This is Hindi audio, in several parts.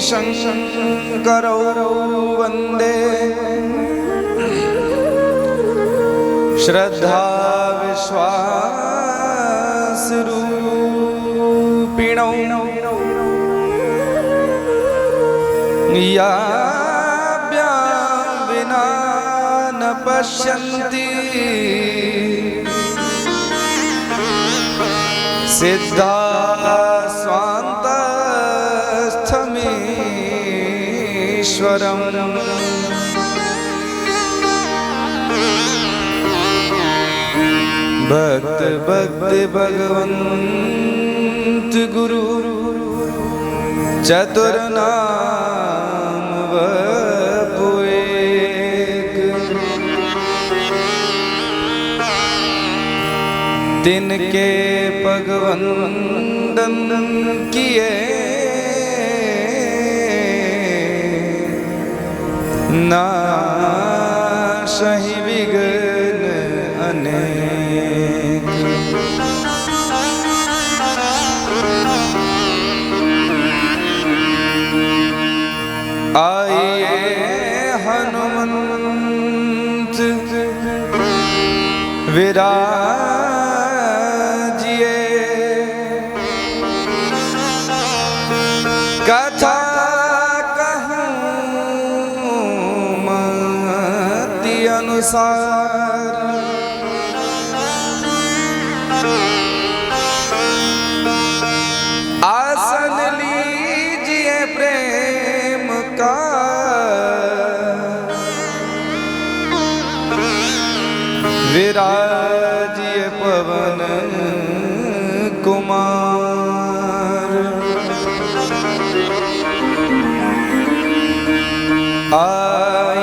शङ्करौ वन्दे श्रद्धा विश्वासरूपिणौ याभ्यां विना न पश्यन्ति सिद्धा स्वान्तस्थमीश्वरम् भक्त भक्त भगवंत गुरु चतुर नाम वपु एक तिनके भगवंदन किए नाशहि विघ्न अनेक। आइए हनुमंत विराजिए कथा कहूँ मति अनुसार आसन लीजिए प्रेम का विराजिए पवन कुमार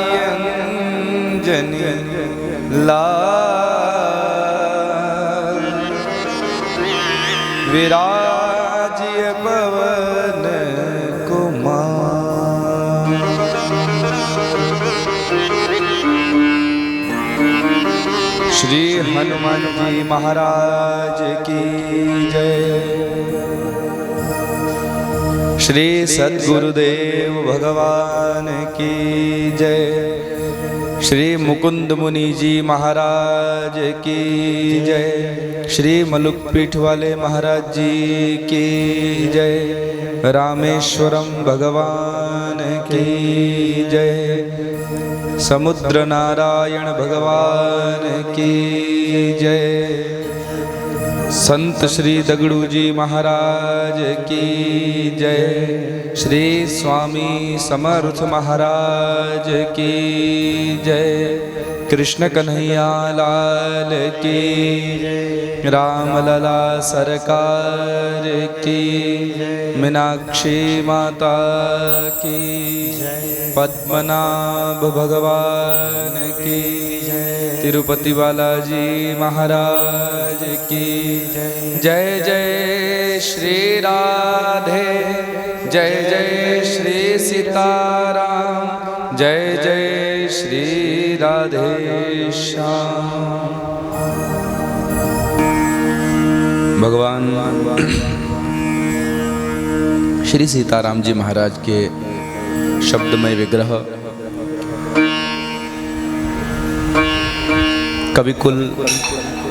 आयंजनी लाल विराजिए पवन कुमार। श्री हनुमान जी महाराज की जय। श्री सद्गुरुदेव भगवान की जय। श्री मुकुंद मुनि जी महाराज की जय। श्री मलुक पीठ वाले महाराज जी की जय। रामेश्वरम भगवान की जय। समुद्र नारायण भगवान की जय। संत श्री दगड़ू जी महाराज की जय। श्री स्वामी समर्थ महाराज की जय। कृष्ण कन्हैया लाल की जय। रामलला सरकार की मीनाक्षी माता की जय। पद्मनाभ भगवान की जय। तिरुपति बालाजी महाराज की जय। जय जय श्री राधे जय जय श्री सीताराम जय जय श्री राधे श्याम। भगवान श्री सीताराम जी महाराज के शब्दमय विग्रह कविकुल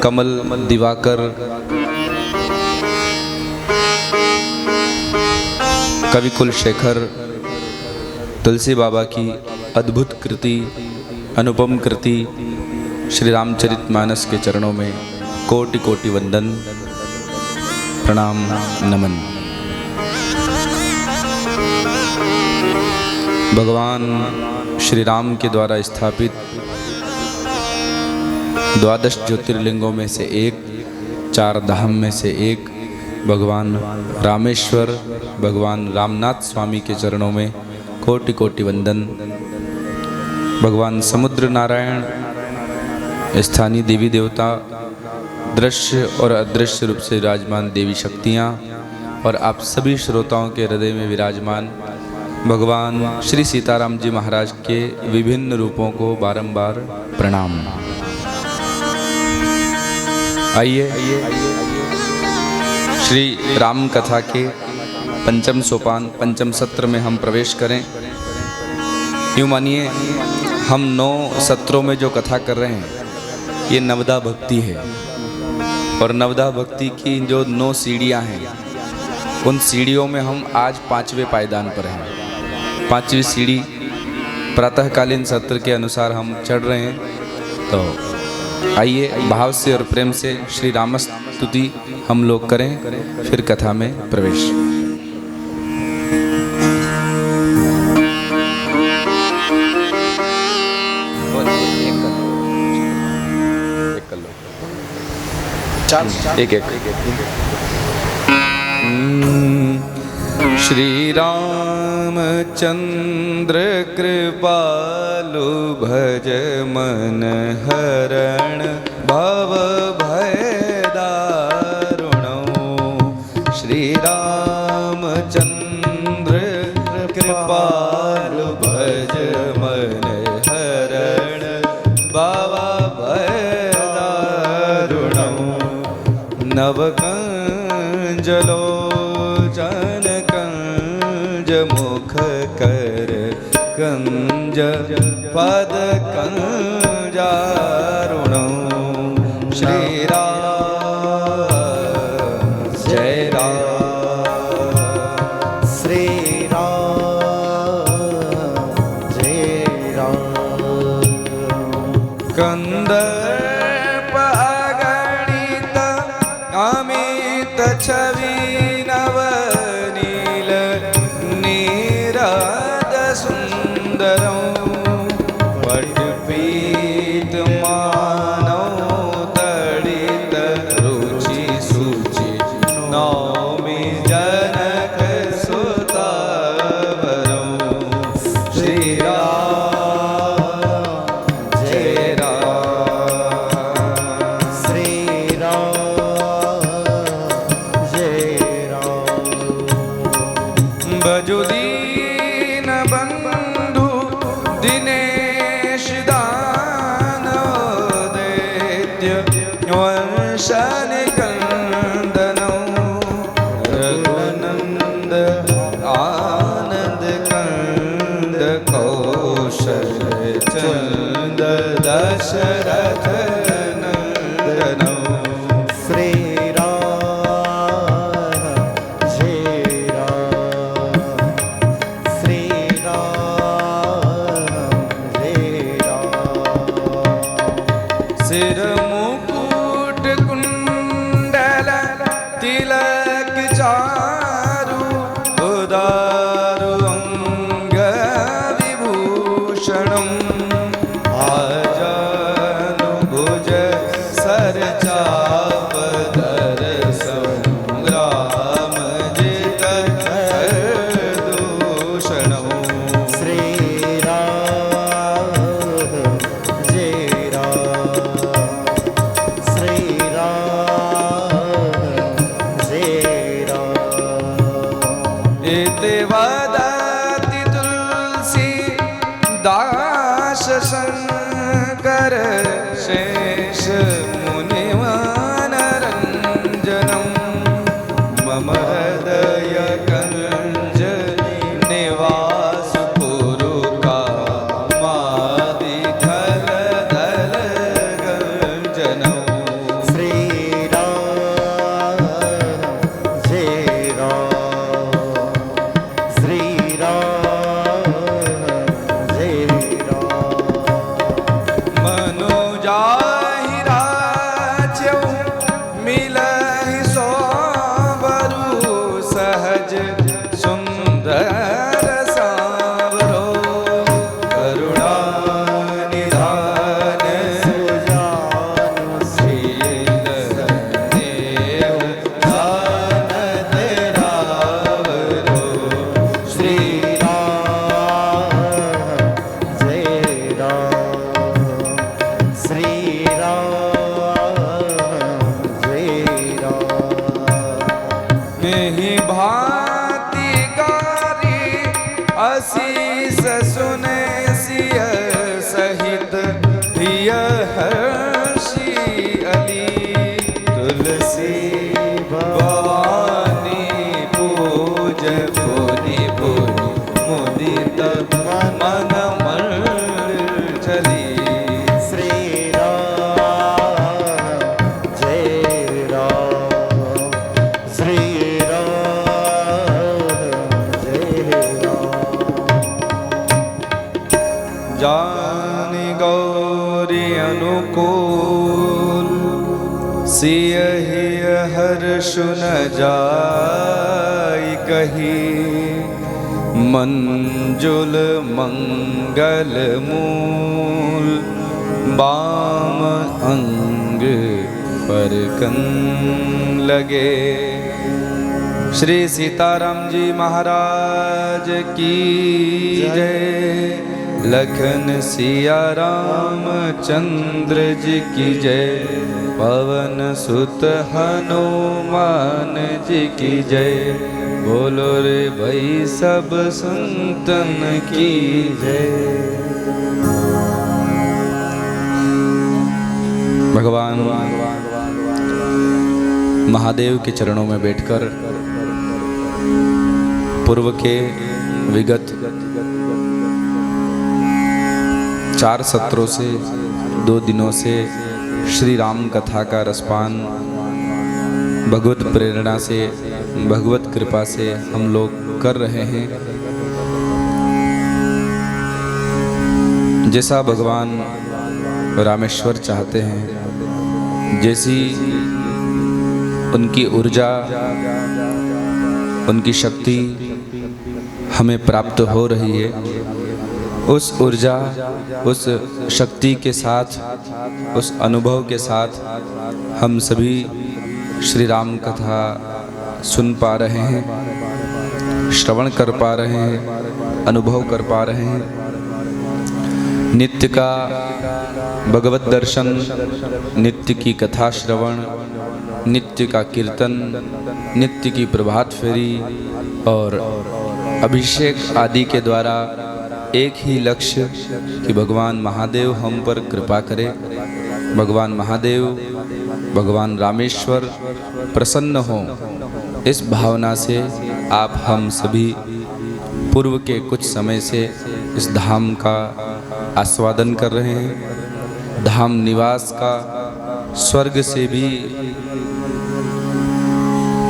कमल दिवाकर कविकुल शेखर तुलसी बाबा की अद्भुत कृति अनुपम कृति श्री रामचरितमानस के चरणों में कोटि कोटि वंदन प्रणाम नमन। भगवान श्री राम के द्वारा स्थापित 12 ज्योतिर्लिंगों में से एक, 4 धाम में से एक भगवान रामेश्वर भगवान रामनाथ स्वामी के चरणों में कोटि कोटि वंदन। भगवान समुद्र नारायण स्थानीय देवी देवता दृश्य और अदृश्य रूप से विराजमान देवी शक्तियाँ और आप सभी श्रोताओं के हृदय में विराजमान भगवान श्री सीताराम जी महाराज के विभिन्न रूपों को बारंबार प्रणाम। आइए श्री राम कथा के पंचम सोपान पंचम सत्र में हम प्रवेश करें। यूँ मानिए हम 9 सत्रों में जो कथा कर रहे हैं ये नवदा भक्ति है, और नवदा भक्ति की जो 9 सीढ़ियाँ हैं उन सीढ़ियों में हम आज 5वें पायदान पर हैं। 5वीं सीढ़ी प्रातःकालीन सत्र के अनुसार हम चढ़ रहे हैं। तो आइए भाव से और प्रेम से श्री राम स्तुति हम लोग करें, फिर कथा में प्रवेश। एक श्री रामचंद्र कृपालु भज मन हरण भव भय दारुणो। श्री रामचंद्र कृपालु भज मन हरण भव भय दारुणो। नवकंजलोचन कंज मुख कर कंज पद कंजारुणो। श्री राम जय राम, श्री राम जय राम। कंदर्प अगणित अमित छवि नवनील नीरद सुंदरं। पटपीत मानव तड़ित रुचि सुचि नौमि जनक सुतावरं। श्री राम जय राम, श्री राम जय राम। भजो दीन बंधु दिनेश दानव दैत्य वंशन कंदनो। रघुनंद आनंद कंद कौशल चंद दशरथ नंदनो। श्री राम जय राम, श्री राम जय राम। सिर मुकुट कुंडल तिलक चारु उदारु अंग विभूषणम्। आजानु भुज सर चाप धर संग्राम जित दूषणम्। श्री राम जय राम, श्री राम जय राम। एते वदति तुलसी दास शंकर शेष मुनिवानरंजनम। मम हृदय कंज निवास पुरु कामादि खल दल गंजनम। श्री राम जय राम, श्री राम जय राम। मनुजाहि राच्यौ मिलहि सोबरु सहज सुंदर सांवरो। करुणा निधान सुजानुशील देव दान तेरावरो। श्री राम जय राम, श्री राम जय राम। मेहि भांति गारी असीस सुने सिय सहित प्रिय हर्षि अली। तुलसी भवानी पूज जानि गौरी अनुकूल सियहि हर्ष न जाय कही मंजुल मंगल मूल बाम अंग पर कन लगे। श्री सीताराम जी महाराज की जय। लखन सिया राम चंद्र जी की जय। पवन सुत हनुमान जी की जय। बोलो रे भाई सब संतन की जय। भगवान महादेव के चरणों में बैठकर पूर्व के विगत 4 सत्रों से 2 दिनों से श्री राम कथा का रसपान भगवत प्रेरणा से भगवत कृपा से हम लोग कर रहे हैं। जैसा भगवान रामेश्वर चाहते हैं, जैसी उनकी ऊर्जा उनकी शक्ति हमें प्राप्त हो रही है, उस ऊर्जा उस शक्ति के साथ उस अनुभव के साथ हम सभी श्री राम कथा सुन पा रहे हैं, श्रवण कर पा रहे हैं, अनुभव कर पा रहे हैं। नित्य का भगवत दर्शन, नित्य की कथा श्रवण, नित्य का कीर्तन, नित्य की प्रभात फेरी और अभिषेक आदि के द्वारा एक ही लक्ष्य कि भगवान महादेव हम पर कृपा करें, भगवान महादेव भगवान रामेश्वर प्रसन्न हों। इस भावना से आप हम सभी पूर्व के कुछ समय से इस धाम का आस्वादन कर रहे हैं। धाम निवास का स्वर्ग से भी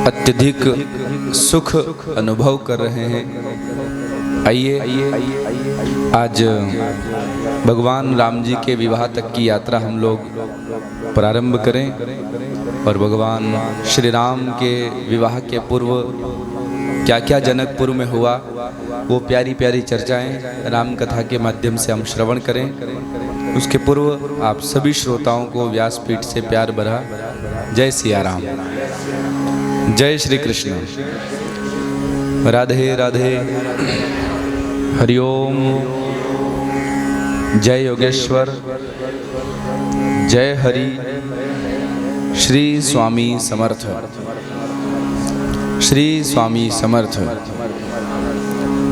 अत्यधिक सुख अनुभव कर रहे हैं। आइए आज भगवान राम जी के विवाह तक की यात्रा हम लोग प्रारंभ करें और भगवान श्री राम के विवाह के पूर्व क्या क्या जनकपुर में हुआ वो प्यारी प्यारी चर्चाएं राम कथा के माध्यम से हम श्रवण करें। उसके पूर्व आप सभी श्रोताओं को व्यासपीठ से प्यार भरा जय सिया राम, जय श्री कृष्ण, राधे राधे, हरिओम, जय योगेश्वर, जय हरि, श्री स्वामी समर्थ, श्री स्वामी समर्थ,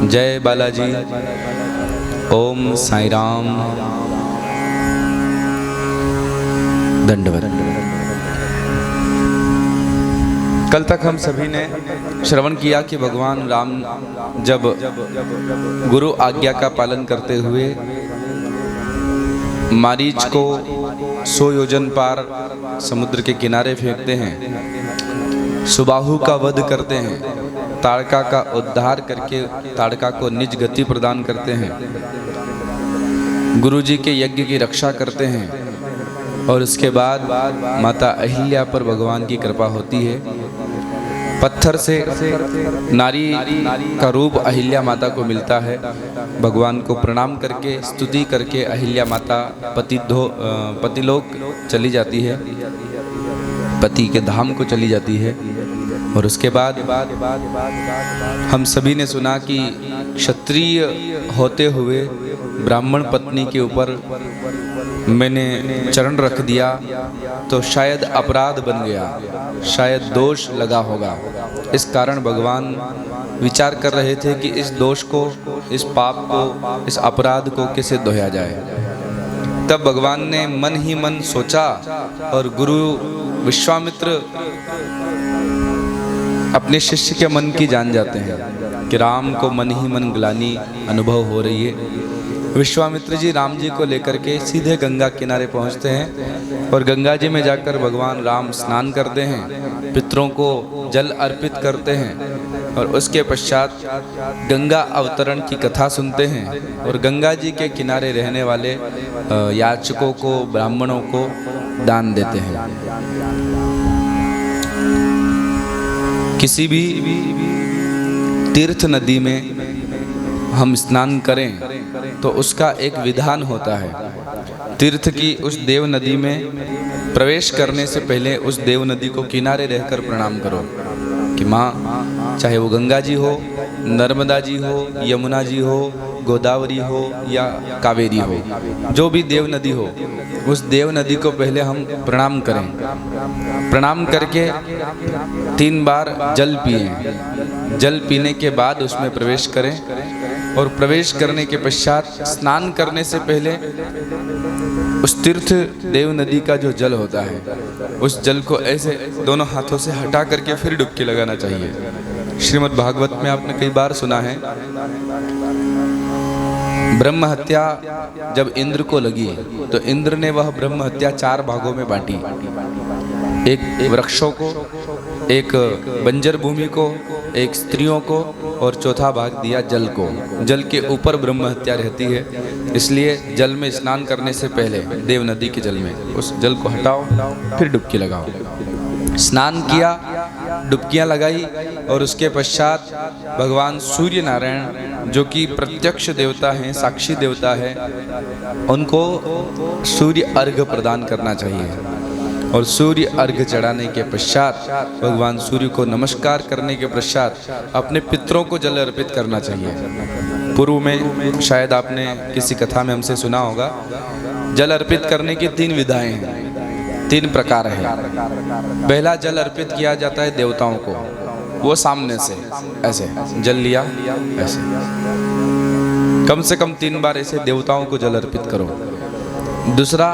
जय बालाजी, ओम साई राम, दंडवत। कल तक हम सभी ने श्रवण किया कि भगवान राम जब गुरु आज्ञा का पालन करते हुए मारीच को 100 योजन पार समुद्र के किनारे फेंकते हैं, सुबाहु का वध करते हैं, ताड़का का उद्धार करके ताड़का को निज गति प्रदान करते हैं, गुरु जी के यज्ञ की रक्षा करते हैं और उसके बाद माता अहिल्या पर भगवान की कृपा होती है। पत्थर से नारी का रूप अहिल्या माता को मिलता है। भगवान को प्रणाम करके स्तुति करके अहिल्या माता पतिलोक चली जाती है, पति के धाम को चली जाती है। और उसके बाद हम सभी ने सुना कि क्षत्रिय होते हुए ब्राह्मण पत्नी के ऊपर मैंने चरण रख दिया तो शायद अपराध बन गया, शायद दोष लगा होगा। इस कारण भगवान विचार कर रहे थे कि इस दोष को, इस पाप को, इस अपराध को कैसे धोया जाए। तब भगवान ने मन ही मन सोचा और गुरु विश्वामित्र अपने शिष्य के मन की जान जाते हैं कि राम को मन ही मन ग्लानि अनुभव हो रही है। विश्वामित्र जी राम जी को लेकर के सीधे गंगा किनारे पहुंचते हैं और गंगा जी में जाकर भगवान राम स्नान करते हैं, पितरों को जल अर्पित करते हैं और उसके पश्चात गंगा अवतरण की कथा सुनते हैं और गंगा जी के किनारे रहने वाले याचकों को, ब्राह्मणों को दान देते हैं। किसी भी तीर्थ नदी में हम स्नान करें तो उसका एक विधान होता है। तीर्थ की उस देव नदी में प्रवेश करने से पहले उस देव नदी को किनारे रहकर प्रणाम करो कि माँ, चाहे वो गंगा जी हो, नर्मदा जी हो, यमुना जी हो, गोदावरी हो या कावेरी हो, जो भी देव नदी हो, उस देव नदी को पहले हम प्रणाम करें। प्रणाम करके 3 बार जल पिएं। जल पीने के बाद उसमें प्रवेश करें और प्रवेश करने के पश्चात स्नान करने से पहले उस तीर्थ देव नदी का जो जल होता है, उस जल को ऐसे दोनों हाथों से हटा करके फिर डुबकी लगाना चाहिए। श्रीमद् भागवत में आपने कई बार सुना है, ब्रह्म हत्या जब इंद्र को लगी तो इंद्र ने वह ब्रह्म हत्या 4 भागों में बांटी। एक वृक्षों को, एक बंजर भूमि को, एक स्त्रियों को और चौथा भाग दिया जल को। जल के ऊपर ब्रह्म हत्या रहती है, इसलिए जल में स्नान करने से पहले देव नदी के जल में उस जल को हटाओ, फिर डुबकी लगाओ। स्नान किया, डुबकियां लगाई और उसके पश्चात भगवान सूर्य नारायण जो कि प्रत्यक्ष देवता हैं, साक्षी देवता है, उनको सूर्य अर्घ्य प्रदान करना चाहिए। और सूर्य अर्घ्य चढ़ाने के पश्चात भगवान सूर्य को नमस्कार करने के पश्चात अपने पितरों को जल अर्पित करना चाहिए। पूर्व में शायद आपने किसी कथा में हमसे सुना होगा, जल अर्पित करने की 3 विधाएं हैं, 3 प्रकार हैं। पहला जल अर्पित किया जाता है देवताओं को, वो सामने से ऐसे जल लिया, ऐसे कम से कम 3 बार ऐसे देवताओं को जल अर्पित करो। दूसरा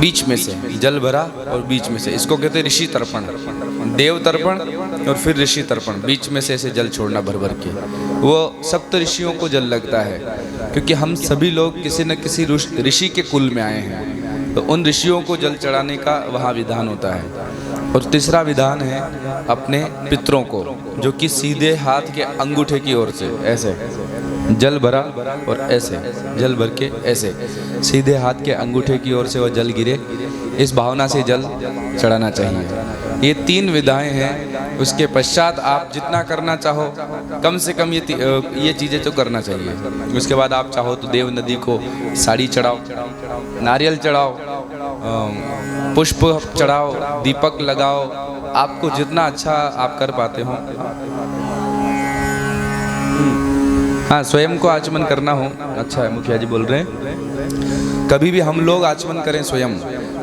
बीच में से जल भरा और बीच में से, इसको कहते हैं ऋषि तर्पण, देव तर्पण और फिर ऋषि तर्पण। बीच में से ऐसे जल छोड़ना भर भर के, वो सप्त ऋषियों को जल लगता है, क्योंकि हम सभी लोग किसी न किसी ऋषि के कुल में आए हैं, तो उन ऋषियों को जल चढ़ाने का वहाँ विधान होता है। और तीसरा विधान है अपने पितरों को, जो कि सीधे हाथ के अंगूठे की ओर से ऐसे जल भरा और ऐसे जल भर के ऐसे सीधे हाथ के अंगूठे की ओर से वह जल गिरे, इस भावना से जल चढ़ाना चाहिए। ये 3 विधाएं हैं। उसके पश्चात आप जितना करना चाहो, कम से कम ये चीज़ें तो करना चाहिए। उसके बाद आप चाहो तो देव नदी को साड़ी चढ़ाओ, नारियल चढ़ाओ, पुष्प चढ़ाओ, दीपक लगाओ, आपको जितना अच्छा आप कर पाते हो। हाँ, स्वयं को आचमन करना हो, अच्छा है, मुखिया जी बोल रहे हैं, कभी भी हम लोग आचमन करें स्वयं।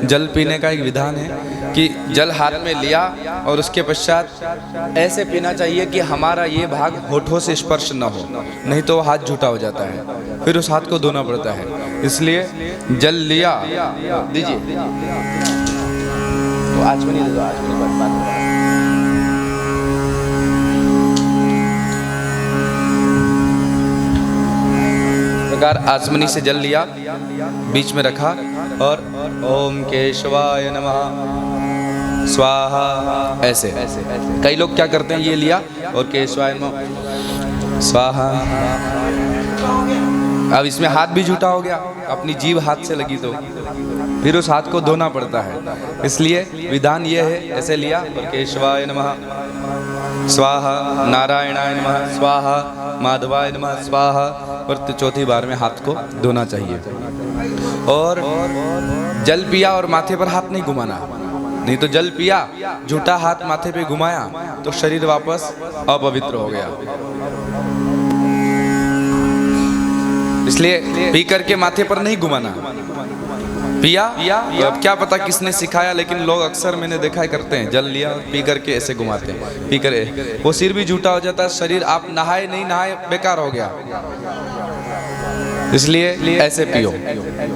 जल पीने का एक विधान है कि जल हाथ में लिया और उसके पश्चात ऐसे पीना चाहिए कि हमारा ये भाग होठों से स्पर्श न हो, नहीं तो हाथ झूठा हो जाता है, फिर उस हाथ को धोना पड़ता है। इसलिए जल लिया, दीजिए तो आचमनी दे दो, आचमनी बात प्रकार आचमनी से जल लिया, बीच में रखा और ओम केशवाय नमः स्वाहा, ऐसे। कई लोग क्या करते हैं, ये लिया और केशवाय नमः स्वाहा, अब इसमें हाथ भी झूठा हो गया, अपनी जीभ हाथ से लगी तो फिर उस हाथ को धोना पड़ता है। इसलिए विधान ये है, ऐसे लिया और केशवाय नमः स्वाहा, नारायणाय नमः स्वाहा, माधवाय नमः स्वाहा, और चौथी बार में हाथ को धोना चाहिए। और जल पिया और माथे पर हाथ नहीं घुमाना, नहीं तो जल पिया, झूठा हाथ माथे पे घुमाया तो शरीर वापस अपवित्र हो गया। इसलिए पी करके माथे पर नहीं घुमाना। पिया, अब क्या पता किसने सिखाया, लेकिन लोग अक्सर मैंने देखा है करते हैं, जल लिया पी करके ऐसे घुमाते हैं, पी कर वो सिर भी झूठा हो जाता है, शरीर आप नहाए नहीं नहाए बेकार हो गया। इसलिए ऐसे पियो।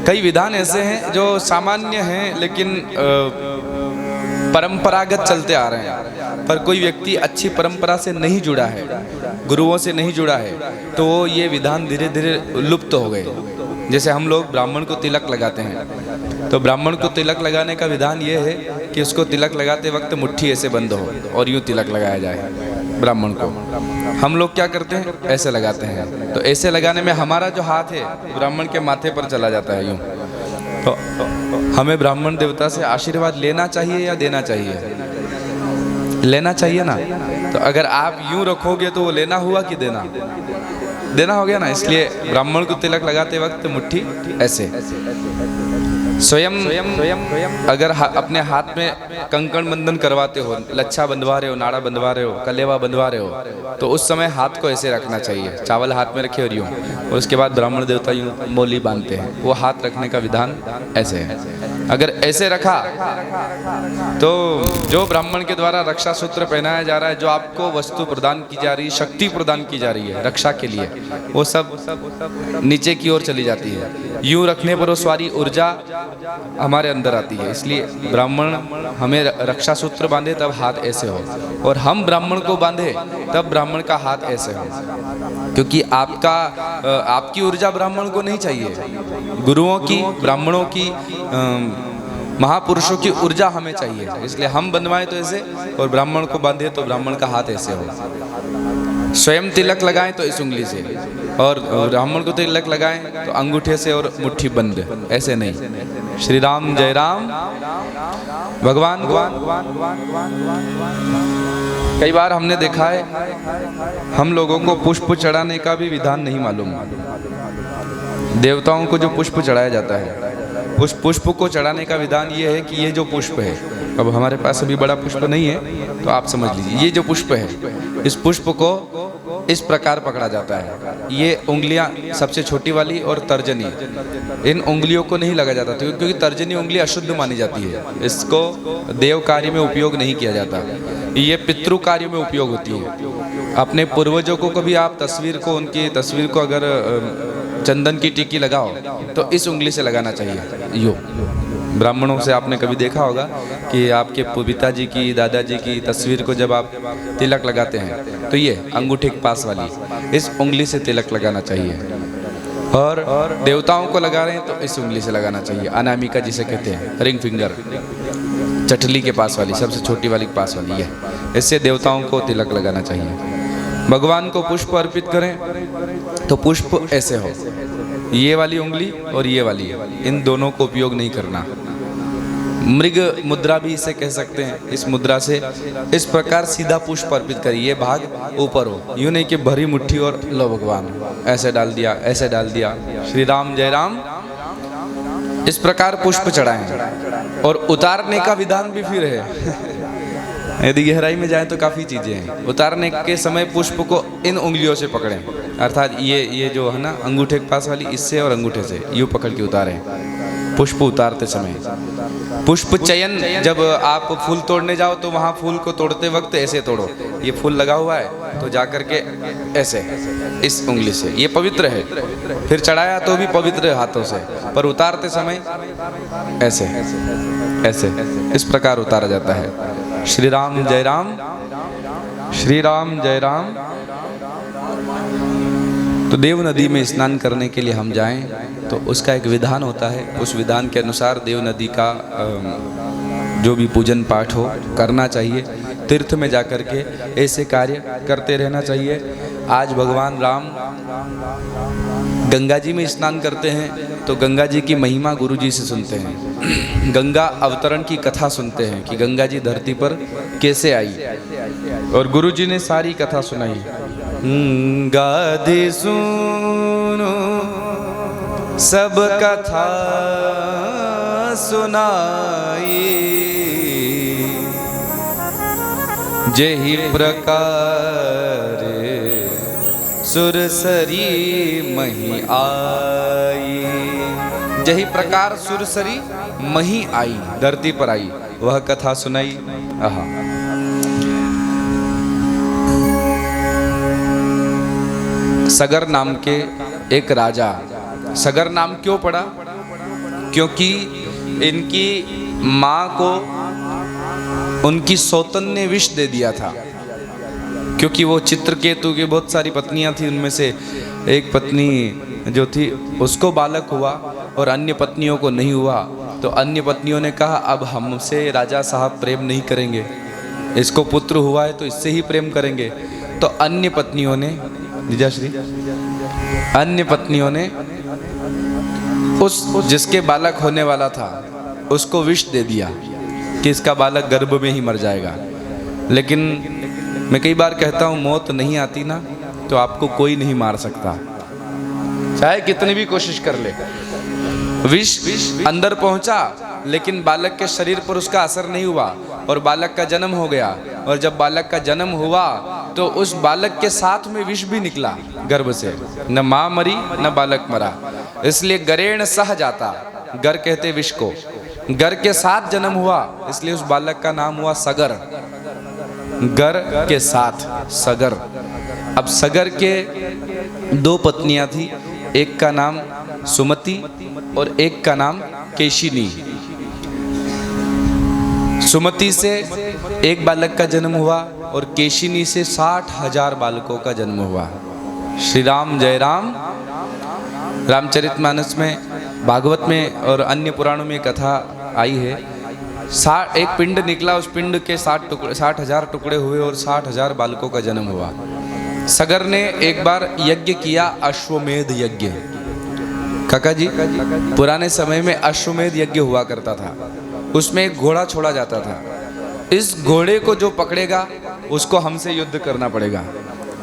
कई विधान ऐसे हैं जो सामान्य हैं, लेकिन परंपरागत चलते आ रहे हैं, पर कोई व्यक्ति अच्छी परंपरा से नहीं जुड़ा है, गुरुओं से नहीं जुड़ा है, तो ये विधान धीरे धीरे लुप्त हो गए। जैसे हम लोग ब्राह्मण को तिलक लगाते हैं, तो ब्राह्मण को तिलक लगाने का विधान ये है कि उसको तिलक लगाते वक्त मुट्ठी ऐसे बंद हो और यूँ तिलक लगाया जाए। ब्राह्मण को। हम लोग क्या करते हैं, ऐसे लगाते हैं। तो ऐसे लगाने में हमारा जो हाथ है ब्राह्मण के माथे पर चला जाता है यूं। तो हमें ब्राह्मण देवता से आशीर्वाद लेना चाहिए या देना चाहिए? लेना चाहिए ना। तो अगर आप यूं रखोगे तो वो लेना हुआ कि देना? देना हो गया ना। इसलिए ब्राह्मण को तिलक लगाते वक्त मुट्ठी ऐसे। स्वयं अगर अपने हाथ में कंकण बंधन करवाते हो, लच्छा बंधवा रहे हो, नाड़ा बंधवा रहे हो, कलेवा बंधवा रहे हो, तो उस समय हाथ को ऐसे रखना चाहिए। चावल हाथ में रखे और यूं, और उसके बाद ब्राह्मण देवता यूं मोली बांधते हैं। वो हाथ रखने का विधान ऐसे है। अगर ऐसे रखा तो जो ब्राह्मण के द्वारा रक्षा सूत्र पहनाया जा रहा है, जो आपको वस्तु प्रदान की जा रही है, शक्ति प्रदान की जा रही है रक्षा के लिए, वो सब नीचे की ओर चली जाती है। यूं रखने पर वो सारी ऊर्जा हमारे अंदर आती है। इसलिए ब्राह्मण हमें रक्षा सूत्र बांधे तब हाथ ऐसे हो, और हम ब्राह्मण को बांधे तब ब्राह्मण का हाथ ऐसे हो। क्योंकि आपकी ऊर्जा ब्राह्मण को नहीं चाहिए। गुरुओं की, ब्राह्मणों की, महापुरुषों की ऊर्जा हमें चाहिए। इसलिए हम बंधवाएं तो ऐसे, और ब्राह्मण को बांधे तो ब्राह्मण का हाथ ऐसे हो। स्वयं तिलक लगाएं तो इस उंगली से, और ब्राह्मण को तिलक लगाएं तो अंगूठे से और मुट्ठी बंद, ऐसे नहीं। श्री राम जय राम। भगवान को कई बार हमने देखा है, हम लोगों को पुष्प चढ़ाने का भी विधान नहीं मालूम। देवताओं को जो पुष्प चढ़ाया जाता है, उस पुष्प को चढ़ाने का विधान ये है कि ये जो पुष्प है, अब हमारे पास अभी बड़ा पुष्प नहीं है तो आप समझ लीजिए, ये जो पुष्प है, इस पुष्प को इस प्रकार पकड़ा जाता है। ये उंगलियां सबसे छोटी वाली और तर्जनी, इन उंगलियों को नहीं लगा जाता क्योंकि तर्जनी उंगली अशुद्ध मानी जाती है। इसको देव कार्य में उपयोग नहीं किया जाता, ये पितृ कार्य में उपयोग होती है। अपने पूर्वजों को कभी आप तस्वीर को, उनकी तस्वीर को अगर चंदन की टिक्की लगाओ तो इस उंगली से लगाना चाहिए। यो ब्राह्मणों से आपने कभी देखा होगा कि आपके पिताजी की, दादाजी की तस्वीर को जब आप तिलक लगाते हैं तो ये अंगूठे के पास वाली इस उंगली से तिलक लगाना चाहिए। और देवताओं को लगा रहे हैं तो इस उंगली से लगाना चाहिए। अनामिका जिसे कहते हैं, रिंग फिंगर, चटली के पास वाली, सबसे छोटी वाली के पास वाली, है। इससे देवताओं को तिलक लगाना चाहिए। भगवान को पुष्प अर्पित करें तो पुष्प ऐसे हो, ये वाली उंगली और ये वाली, इन दोनों को उपयोग नहीं करना। मृग मुद्रा भी इसे कह सकते हैं। इस मुद्रा से इस प्रकार सीधा पुष्प अर्पित करिए, ये भाग ऊपर हो, यूं नहीं कि भरी मुट्ठी और लो भगवान ऐसे डाल दिया, ऐसे डाल दिया। श्री राम जय राम। इस प्रकार पुष्प चढ़ाएं। और उतारने का विधान भी फिर है। यदि गहराई में जाएं तो काफ़ी चीज़ें हैं। उतारने के समय पुष्प को इन उंगलियों से पकड़ें, अर्थात ये जो है ना अंगूठे के पास वाली, इससे और अंगूठे से यूँ पकड़ के उतारें पुष्प उतारते समय। पुष्प चयन, जब आप फूल तोड़ने जाओ तो वहाँ फूल को तोड़ते वक्त ऐसे तोड़ो। ये फूल लगा हुआ है तो जा करके ऐसे इस उंगली से, ये पवित्र है। फिर चढ़ाया तो भी पवित्र हाथों से, पर उतारते समय ऐसे ऐसे इस प्रकार उतारा जाता है। श्री राम जय राम। श्री राम जय राम। तो देव नदी में स्नान करने के लिए हम जाएं तो उसका एक विधान होता है। उस विधान के अनुसार देव नदी का जो भी पूजन पाठ हो करना चाहिए। तीर्थ में जाकर के ऐसे कार्य करते रहना चाहिए। आज भगवान राम गंगा जी में स्नान करते हैं तो गंगा जी की महिमा गुरु जी से सुनते हैं। गंगा अवतरण की कथा सुनते हैं कि गंगा जी धरती पर कैसे आई, और गुरु जी ने सारी कथा सुनाई। गाधे सुनो सब कथा सुनाई, जेहि प्रकार सुरसरी मही आई। जही प्रकार सुरसरी मही आई, धरती पर आई, वह कथा सुनाई। आहा। सगर नाम के एक राजा, सगर नाम क्यों पड़ा? क्योंकि इनकी माँ को उनकी सौतन ने विष दे दिया था। क्योंकि वो चित्रकेतु की बहुत सारी पत्नियां थी, उनमें से एक पत्नी जो थी उसको बालक हुआ और अन्य पत्नियों को नहीं हुआ। तो अन्य पत्नियों ने कहा अब हमसे राजा साहब प्रेम नहीं करेंगे, इसको पुत्र हुआ है तो इससे ही प्रेम करेंगे। तो अन्य पत्नियों ने, जीजाश्री, अन्य पत्नियों ने उस जिसके बालक होने वाला था उसको विष दे दिया कि इसका बालक गर्भ में ही मर जाएगा। लेकिन मैं कई बार कहता हूँ, मौत नहीं आती ना तो आपको कोई नहीं मार सकता, चाहे कितनी भी कोशिश कर ले। विष अंदर पहुंचा लेकिन बालक के शरीर पर उसका असर नहीं हुआ और बालक का जन्म हो गया। और जब बालक का जन्म हुआ तो उस बालक के साथ में विष भी निकला गर्भ से, न माँ मरी न बालक मरा। इसलिए गरेण सह जाता, गर कहते विष को, गर के साथ जन्म हुआ इसलिए उस बालक का नाम हुआ सगर। गर के साथ सगर। अब सगर के दो पत्नियां थी, एक का नाम सुमति और एक का नाम केशिनी। सुमति से एक बालक का जन्म हुआ और केशिनी से 60,000 बालकों का जन्म हुआ। श्री राम जय राम। रामचरितमानस में, भागवत में और अन्य पुराणों में कथा आई है। एक पिंड निकला, उस पिंड के 60,000 टुकड़े हुए और 60,000 बालकों का जन्म हुआ। सगर ने एक बार यज्ञ किया, अश्वमेध यज्ञ। काका जी, पुराने समय में अश्वमेध यज्ञ हुआ करता था। उसमें एक घोड़ा छोड़ा जाता था। इस घोड़े को जो पकड़ेगा उसको हमसे युद्ध करना पड़ेगा,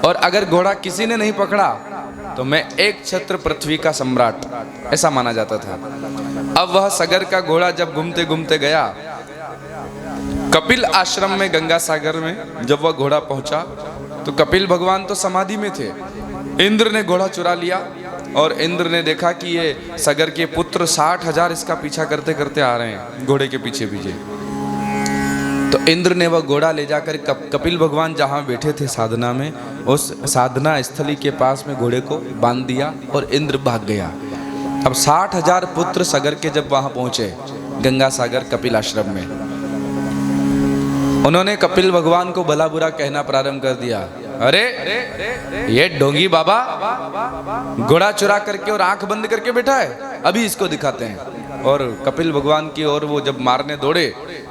और अगर घोड़ा किसी ने नहीं पकड़ा तो मैं एक छत्र पृथ्वी का सम्राट, ऐसा माना जाता था। अब वह सगर का घोड़ा जब घूमते घूमते गया कपिल आश्रम में, गंगा सागर में, जब वह घोड़ा पहुंचा तो कपिल भगवान तो समाधि में थे। इंद्र ने घोड़ा चुरा लिया और इंद्र ने देखा कि ये सगर के पुत्र 60,000 इसका पीछा करते करते आ रहे हैं घोड़े के पीछे पीछे। तो इंद्र ने वह घोड़ा ले जाकर कपिल भगवान जहाँ बैठे थे साधना में, उस साधना स्थली के पास में घोड़े को बांध दिया और इंद्र भाग गया। अब 60,000 पुत्र सगर के जब वहाँ पहुँचे गंगा सागर कपिल आश्रम में, उन्होंने कपिल भगवान को भला बुरा कहना प्रारंभ कर दिया। अरे ये ढोंगी बाबा घोड़ा चुरा करके और आंख बंद करके बैठा है, अभी इसको दिखाते हैं। और कपिल भगवान की ओर वो जब मारने दौड़े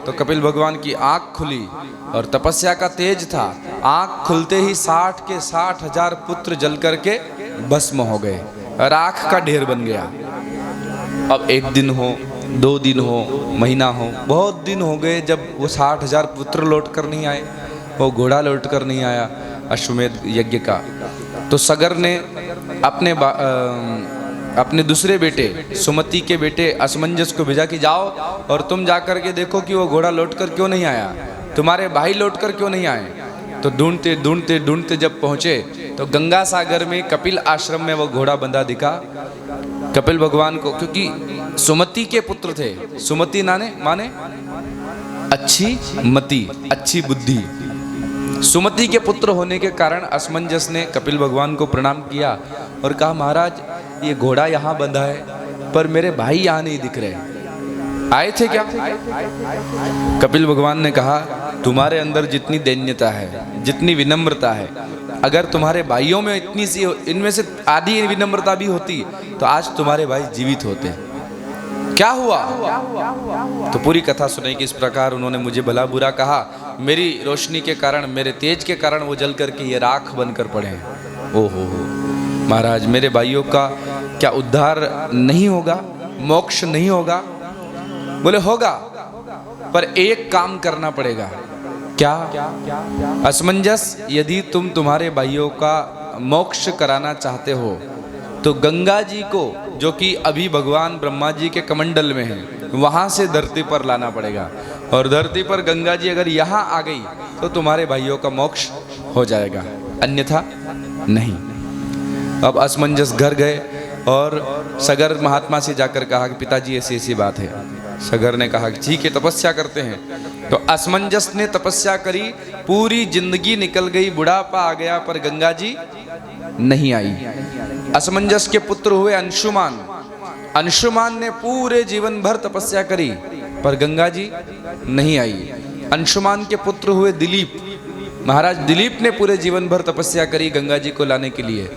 तो कपिल भगवान की आंख खुली और तपस्या का तेज था। आंख खुलते ही 60 के 60,000 पुत्र जल करके भस्म हो गए, राख का ढेर बन गया। अब एक दिन हो, 2 दिन हो, महीना हो, बहुत दिन हो गए जब वो 60,000 पुत्र लौट कर नहीं आए, वो घोड़ा लौट कर नहीं आया अश्वमेध यज्ञ का। तो सगर ने अपने दूसरे बेटे सुमति के बेटे असमंजस को भेजा कि जाओ और तुम जाकर के देखो कि वो घोड़ा लौट कर क्यों नहीं आया, तुम्हारे भाई लौट कर क्यों नहीं आए। तो ढूंढते ढूंढते ढूंढते जब पहुँचे तो गंगा सागर में कपिल आश्रम में वो घोड़ा बंधा दिखा कपिल भगवान को, क्योंकि सुमति के पुत्र थे। सुमति माने अच्छी मति, अच्छी बुद्धि। सुमति के पुत्र होने के कारण असमंजस ने कपिल भगवान को प्रणाम किया और कहा, महाराज ये घोड़ा यहाँ बंधा है पर मेरे भाई यहाँ नहीं दिख रहे, आए थे क्या? कपिल भगवान ने कहा, तुम्हारे अंदर जितनी दैन्यता है, जितनी विनम्रता है, अगर तुम्हारे भाइयों में इतनी सी, इनमें से आधी विनम्रता भी होती तो आज तुम्हारे भाई जीवित होते। क्या हुआ? तो पूरी कथा सुनेगी। इस प्रकार उन्होंने मुझे भला बुरा कहा, मेरी रोशनी के कारण, मेरे तेज के कारण वो जल करके ये राख बनकर पड़े हैं। ओहो महाराज, मेरे भाइयों का क्या उद्धार नहीं होगा, मोक्ष नहीं होगा? बोले होगा, पर एक काम करना पड़ेगा। क्या? असमंजस, यदि तुम तुम्हारे भाइयों का मोक्ष कराना चाहते हो तो गंगा जी को, जो कि अभी भगवान ब्रह्मा जी के कमंडल में है, वहां से धरती पर लाना पड़ेगा। और धरती पर गंगा जी अगर यहाँ आ गई तो तुम्हारे भाइयों का मोक्ष हो जाएगा, अन्यथा नहीं। अब असमंजस घर गए और सगर महात्मा से जाकर कहा कि पिताजी ऐसी ऐसी बात है। सगर ने कहा कि ठीक है, तपस्या करते हैं। तो असमंजस ने तपस्या करी, पूरी जिंदगी निकल गई, बुढ़ापा आ गया, पर गंगा जी नहीं आई। असमंजस के पुत्र हुए अंशुमान। अंशुमान ने पूरे जीवन भर तपस्या करी पर गंगा जी नहीं आई। अंशुमान के पुत्र हुए दिलीप। महाराज दिलीप ने पूरे जीवन भर तपस्या करी गंगा जी को लाने के लिए,